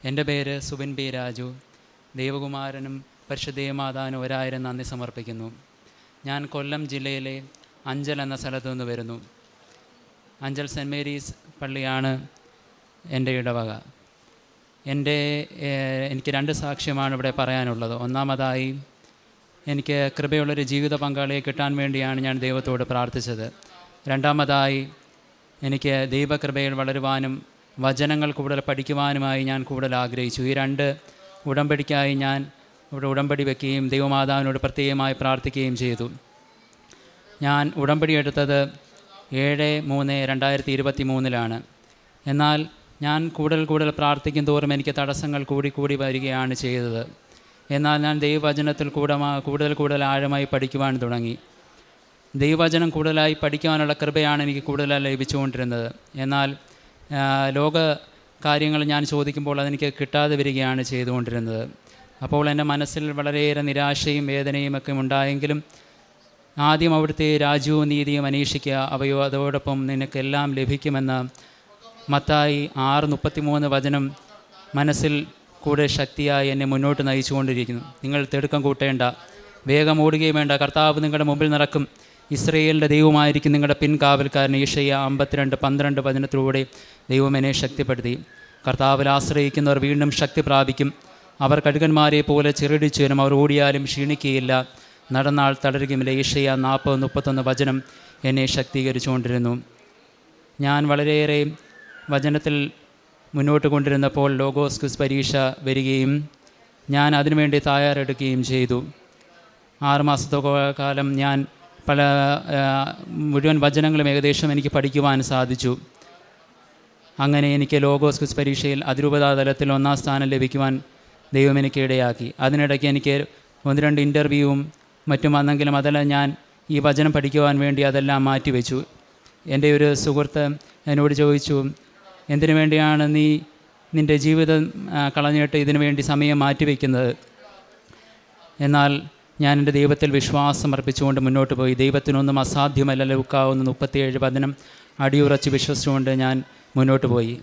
എൻ്റെ പേര് സുബിൻ പി രാജു. ദൈവകുമാരനും പരിശുദ്ധേമാതാവിനും 1000 നന്ദി സമർപ്പിക്കുന്നു. ഞാൻ കൊല്ലം ജില്ലയിലെ അഞ്ചൽ എന്ന സ്ഥലത്തു നിന്ന് വരുന്നു. അഞ്ചൽ സെൻറ്റ് മേരീസ് പള്ളിയാണ് എൻ്റെ ഇടവക. എനിക്ക് 2 സാക്ഷ്യമാണ് ഇവിടെ പറയാനുള്ളത്. ഒന്നാമതായി, എനിക്ക് കൃപയുള്ളൊരു ജീവിത പങ്കാളിയെ കിട്ടാൻ വേണ്ടിയാണ് ഞാൻ ദൈവത്തോട് പ്രാർത്ഥിച്ചത്. രണ്ടാമതായി, എനിക്ക് ദൈവകൃപയിൽ വളരുവാനും വചനങ്ങൾ കൂടുതൽ പഠിക്കുവാനുമായി ഞാൻ കൂടുതൽ ആഗ്രഹിച്ചു. ഈ 2 ഉടമ്പടിക്കായി ഞാൻ ഇവിടെ ഉടമ്പടി വയ്ക്കുകയും ദൈവമാതാവിനോട് പ്രത്യേകമായി പ്രാർത്ഥിക്കുകയും ചെയ്തു. ഞാൻ ഉടമ്പടി എടുത്തത് 7/3/2023 എന്നാൽ ഞാൻ കൂടുതൽ പ്രാർത്ഥിക്കും തോറും എനിക്ക് തടസ്സങ്ങൾ കൂടി വരികയാണ് ചെയ്തത്. എന്നാൽ ഞാൻ ദൈവവചനത്തിൽ കൂടുതൽ ആഴമായി പഠിക്കുവാൻ തുടങ്ങി. ദൈവവചനം കൂടുതലായി പഠിക്കുവാനുള്ള കൃപയാണ് എനിക്ക് കൂടുതലായി ലഭിച്ചുകൊണ്ടിരുന്നത്. എന്നാൽ ലോക കാര്യങ്ങൾ ഞാൻ ചോദിക്കുമ്പോൾ അതെനിക്ക് കിട്ടാതെ വരികയാണ് ചെയ്തുകൊണ്ടിരുന്നത്. അപ്പോൾ എൻ്റെ മനസ്സിൽ വളരെയേറെ നിരാശയും വേദനയും ഒക്കെ ഉണ്ടായെങ്കിലും ആദ്യം അവിടുത്തെ രാജ്യവും നീതിയും അന്വേഷിക്കുക, അവയോ അതോടൊപ്പം നിനക്കെല്ലാം ലഭിക്കുമെന്ന മത്തായി 6:33 വചനം മനസ്സിൽ കൂടെ ശക്തിയായി എന്നെ മുന്നോട്ട് നയിച്ചുകൊണ്ടിരിക്കുന്നു. നിങ്ങൾ തിടുക്കം കൂട്ടേണ്ട, വേഗം ഓടുകയും വേണ്ട, കർത്താവ് നിങ്ങളുടെ മുമ്പിൽ നടക്കും. ഇസ്രയേലിൻ്റെ ദൈവമായിരിക്കും നിങ്ങളുടെ പിൻകാവൽക്കാരൻ. യെശയ്യാ 52:12 വചനത്തിലൂടെ ദൈവം എന്നെ ശക്തിപ്പെടുത്തി. കർത്താവിൽ ആശ്രയിക്കുന്നവർ വീണ്ടും ശക്തി പ്രാപിക്കും. അവർ കഴുകന്മാരെ പോലെ ചിറടിച്ചു വരും. അവർ ഓടിയാലും ക്ഷീണിക്കുകയില്ല, നടന്നാൽ തളരുകയുമില്ല. യെശയ്യാ 40:31 വചനം എന്നെ ശക്തീകരിച്ചുകൊണ്ടിരുന്നു. ഞാൻ വളരെയേറെ വചനത്തിൽ മുന്നോട്ട് കൊണ്ടിരുന്നപ്പോൾ ലോഗോസ് ക്വിസ് പരീക്ഷ വരികയും ഞാൻ അതിനുവേണ്ടി തയ്യാറെടുക്കുകയും ചെയ്തു. 6 മാസത്തോളം ഞാൻ മുഴുവൻ വചനങ്ങളും ഏകദേശം എനിക്ക് പഠിക്കുവാൻ സാധിച്ചു. അങ്ങനെ എനിക്ക് ലോഗോസ് ക്വിസ് പരീക്ഷയിൽ അതിരൂപതാ തലത്തിൽ 1-ാം സ്ഥാനം ലഭിക്കുവാൻ ദൈവം എനിക്ക് ഇടയാക്കി. അതിനിടയ്ക്ക് എനിക്ക് 1-2 ഇൻ്റർവ്യൂവും മറ്റും വന്നെങ്കിലും അതെല്ലാം ഞാൻ ഈ വചനം പഠിക്കുവാൻ വേണ്ടി അതെല്ലാം മാറ്റിവെച്ചു. എൻ്റെ ഒരു സുഹൃത്ത് എന്നോട് ചോദിച്ചു, എന്തിനു വേണ്ടിയാണ് നീ നിൻ്റെ ജീവിതം കളഞ്ഞിട്ട് ഇതിനു വേണ്ടി സമയം മാറ്റിവെക്കുന്നത്? എന്നാൽ ഞാൻ എൻ്റെ ദൈവത്തിൽ വിശ്വാസം അർപ്പിച്ചുകൊണ്ട് മുന്നോട്ട് പോയി. ദൈവത്തിനൊന്നും അസാധ്യമല്ല, ലൂക്കാ 1:37 വചനം അടിയുറച്ച് വിശ്വസിച്ചുകൊണ്ട് ഞാൻ മുന്നോട്ട് പോയി.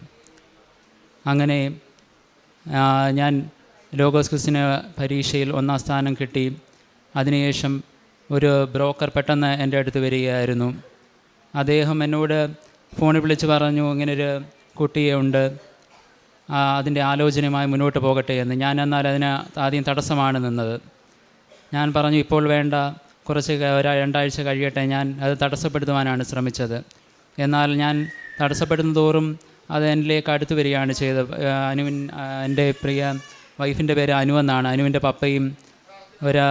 അങ്ങനെ ഞാൻ ലോഗോസ് ക്വിസിന് പരീക്ഷയിൽ 1-ാം സ്ഥാനം കിട്ടി. അതിനുശേഷം ഒരു ബ്രോക്കർ പെട്ടെന്ന് എൻ്റെ അടുത്ത് വരികയായിരുന്നു. അദ്ദേഹം എന്നോട് ഫോണിൽ വിളിച്ച് പറഞ്ഞു, ഇങ്ങനൊരു കുട്ടിയെ ഉണ്ട്, അതിൻ്റെ ആലോചനയുമായി മുന്നോട്ട് പോകട്ടെ എന്ന്. ഞാൻ എന്നാൽ അതിന് ആദ്യം തടസ്സമാണ് നിന്നത്. ഞാൻ പറഞ്ഞു, ഇപ്പോൾ വേണ്ട, കുറച്ച് 2 ആഴ്ച കഴിയട്ടെ. ഞാൻ അത് തടസ്സപ്പെടുത്തുവാനാണ് ശ്രമിച്ചത്. എന്നാൽ ഞാൻ തടസ്സപ്പെടുന്ന തോറും അത് എന്നിലേക്ക് അടുത്ത് വരികയാണ് ചെയ്തത്. എൻ്റെ പ്രിയ വൈഫിൻ്റെ പേര് അനു എന്നാണ്. അനുവിൻ്റെ പപ്പയും ഒരു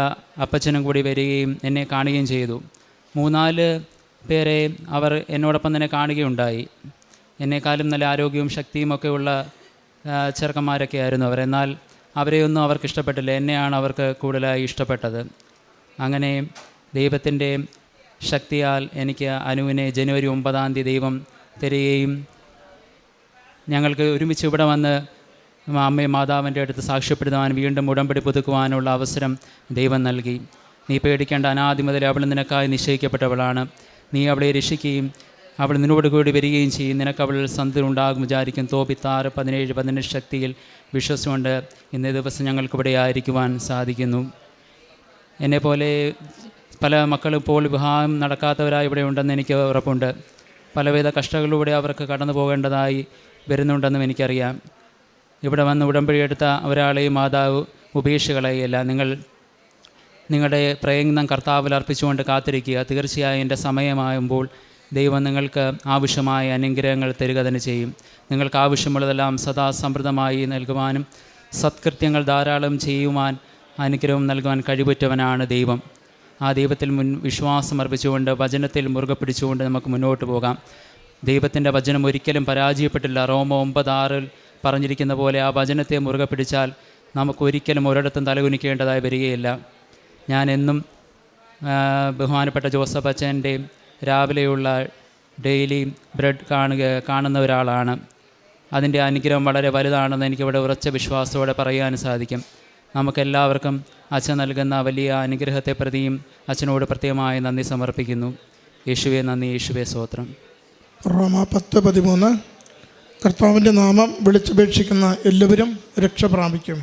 അപ്പച്ചനും കൂടി വരികയും എന്നെ കാണുകയും ചെയ്തു. 3-4 പേരെ അവർ എന്നോടൊപ്പം തന്നെ കാണുകയുണ്ടായി. എന്നെക്കാളും നല്ല ആരോഗ്യവും ശക്തിയും ഒക്കെ ഉള്ള ചെറുക്കന്മാരൊക്കെ ആയിരുന്നു അവർ. എന്നാൽ അവരെയൊന്നും അവർക്ക് ഇഷ്ടപ്പെട്ടില്ല. എന്നെയാണ് അവർക്ക് കൂടുതലായി ഇഷ്ടപ്പെട്ടത്. അങ്ങനെ ദൈവത്തിൻ്റെ ശക്തിയാൽ എനിക്ക് അനുവിനെ ജനുവരി 9-ാം തീയതി ദൈവം തരികയും ഞങ്ങൾക്ക് ഒരുമിച്ച് ഇവിടെ വന്ന് അമ്മയും മാതാവിൻ്റെ അടുത്ത് സാക്ഷ്യപ്പെടുത്തുവാൻ വീണ്ടും ഉടമ്പടി പുതുക്കുവാനുള്ള അവസരം ദൈവം നൽകി. നീ പേടിക്കേണ്ട, അനാദി മുതൽ അവൾ നിനക്കായി നിശ്ചയിക്കപ്പെട്ടവളാണ്. നീ അവളെ രക്ഷിക്കുകയും അവൾ നിന്നോട് കൂടി വരികയും ചെയ്യും. നിനക്ക് അവൾ സന്ധിൽ ഉണ്ടാകും വിചാരിക്കും. തോബിത്ത് 6:17 ശക്തിയിൽ വിശ്വസിച്ചുകൊണ്ട് ഇന്നേ ദിവസം ഞങ്ങൾക്കിവിടെ ആയിരിക്കുവാൻ സാധിക്കുന്നു. എന്നെപ്പോലെ പല മക്കളും ഇപ്പോൾ വിവാഹം നടക്കാത്തവരായി ഇവിടെ ഉണ്ടെന്ന് എനിക്ക് ഉറപ്പുണ്ട്. പലവിധ കഷ്ടങ്ങളിലൂടെ അവർക്ക് കടന്നു പോകേണ്ടതായി വരുന്നുണ്ടെന്നും എനിക്കറിയാം. ഇവിടെ വന്ന് ഉടമ്പടിയെടുത്ത ഒരാളെയും മാതാവ് ഉപേക്ഷികളെയല്ല. നിങ്ങളുടെ പ്രയത്നം കർത്താവിൽ അർപ്പിച്ചുകൊണ്ട് കാത്തിരിക്കുക. തീർച്ചയായും എൻ്റെ സമയമാകുമ്പോൾ ദൈവം നിങ്ങൾക്ക് ആവശ്യമായ അനുഗ്രഹങ്ങൾ തരിക തന്നെ ചെയ്യും. നിങ്ങൾക്ക് ആവശ്യമുള്ളതെല്ലാം സദാ സമൃദ്ധമായി നൽകുവാനും സത്കൃത്യങ്ങൾ ധാരാളം ചെയ്യുവാൻ അനുഗ്രഹം നൽകുവാൻ കഴിവുറ്റവനാണ് ദൈവം. ആ ദൈവത്തിൽ വിശ്വാസം അർപ്പിച്ചുകൊണ്ട് വചനത്തിൽ മുറുകെ പിടിച്ചുകൊണ്ട് നമുക്ക് മുന്നോട്ട് പോകാം. ദൈവത്തിൻ്റെ വചനം ഒരിക്കലും പരാജയപ്പെട്ടില്ല. റോമ 9:6 പറഞ്ഞിരിക്കുന്ന പോലെ ആ വചനത്തെ മുറുകെ പിടിച്ചാൽ നമുക്കൊരിക്കലും ഒരിടത്തും തലകുനിക്കേണ്ടതായി വരികയില്ല. ഞാൻ എന്നും ബഹുമാനപ്പെട്ട ജോസഫ് അച്ഛൻ്റെ രാവിലെയുള്ള ഡെയിലി ബ്രെഡ് കാണുന്ന ഒരാളാണ്. അതിൻ്റെ അനുഗ്രഹം വളരെ വലുതാണെന്ന് എനിക്കിവിടെ ഉറച്ച വിശ്വാസത്തോടെ പറയാൻ സാധിക്കും. നമുക്കെല്ലാവർക്കും അച്ഛൻ നൽകുന്ന വലിയ അനുഗ്രഹത്തെ പ്രതിയും അച്ഛനോട് പ്രത്യേകമായി നന്ദി സമർപ്പിക്കുന്നു. യേശുവേ നന്ദി, യേശുവേ സ്തോത്രം. റോമ 10:13 കർത്താവിൻ്റെ നാമം വിളിച്ചപേക്ഷിക്കുന്ന എല്ലാവരും രക്ഷ പ്രാപിക്കും.